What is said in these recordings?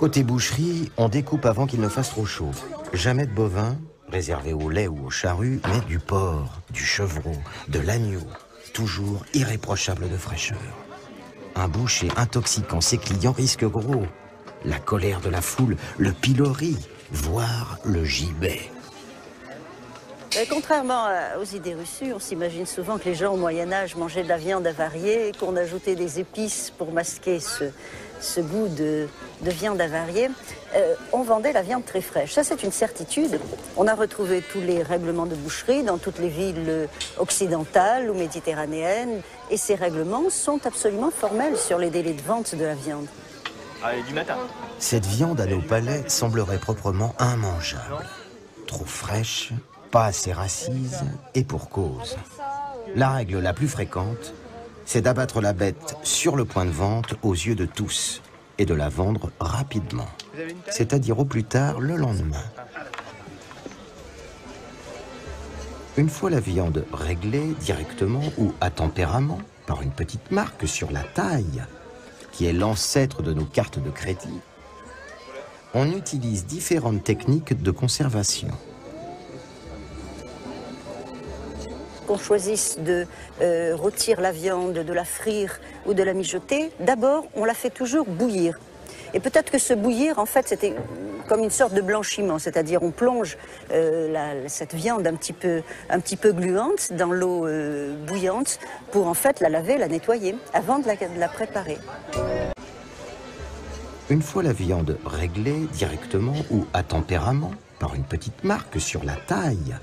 Côté boucherie, on découpe avant qu'il ne fasse trop chaud. Jamais de bovin, réservé au lait ou au charrue, mais du porc, du chevreau, de l'agneau, toujours irréprochable de fraîcheur. Un boucher intoxiquant ses clients risque gros. La colère de la foule, le pilori, voire le gibet. Contrairement aux idées reçues, on s'imagine souvent que les gens au Moyen-Âge mangeaient de la viande avariée et qu'on ajoutait des épices pour masquer ce goût de viande avariée. On vendait la viande très fraîche. Ça, c'est une certitude. On a retrouvé tous les règlements de boucherie dans toutes les villes occidentales ou méditerranéennes. Et ces règlements sont absolument formels sur les délais de vente de la viande. Du matin. Cette viande à nos palais semblerait proprement immangeable. Trop fraîche, pas assez racise, et pour cause. La règle la plus fréquente, c'est d'abattre la bête sur le point de vente aux yeux de tous et de la vendre rapidement, c'est-à-dire au plus tard le lendemain. Une fois la viande réglée directement ou à tempérament par une petite marque sur la taille, qui est l'ancêtre de nos cartes de crédit, on utilise différentes techniques de conservation. Qu'on choisisse de rôtir la viande, de la frire ou de la mijoter, d'abord, on la fait toujours bouillir. Et peut-être que ce bouillir, en fait, c'était comme une sorte de blanchiment, c'est-à-dire on plonge cette viande un petit peu gluante dans l'eau bouillante pour en fait la laver, la nettoyer, avant de la préparer. Une fois la viande réglée directement ou à tempérament par une petite marque sur la taille,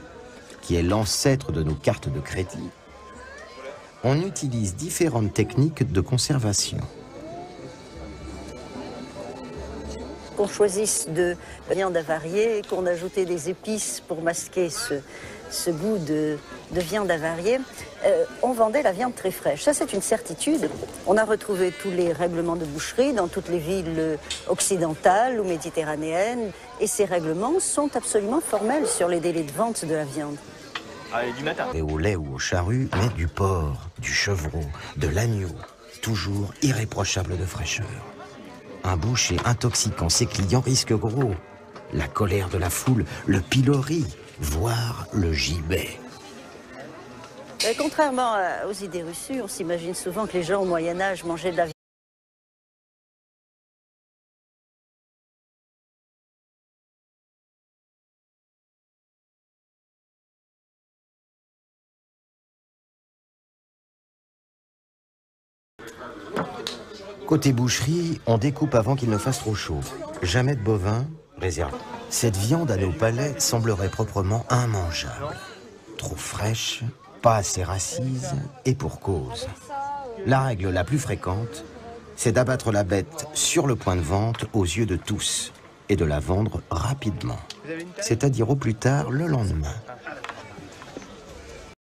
qui est l'ancêtre de nos cartes de crédit, on utilise différentes techniques de conservation. Qu'on choisisse de viande avariée, qu'on ajoutait des épices pour masquer ce goût de viande avariée, on vendait la viande très fraîche. Ça, c'est une certitude. On a retrouvé tous les règlements de boucherie dans toutes les villes occidentales ou méditerranéennes. Et ces règlements sont absolument formels sur les délais de vente de la viande. Du matin. Et au lait ou au charrue, mais du porc, du chevreau, de l'agneau, toujours irréprochable de fraîcheur. Un boucher intoxiquant ses clients risque gros. La colère de la foule, le pilori, voire le gibet. Contrairement aux idées reçues, on s'imagine souvent que les gens au Moyen-Âge mangeaient de la viande. Côté boucherie, on découpe avant qu'il ne fasse trop chaud. Jamais de bovin, réservé. Cette viande à nos palais semblerait proprement immangeable. Trop fraîche, pas assez racise, et pour cause. La règle la plus fréquente, c'est d'abattre la bête sur le point de vente aux yeux de tous et de la vendre rapidement, c'est-à-dire au plus tard le lendemain.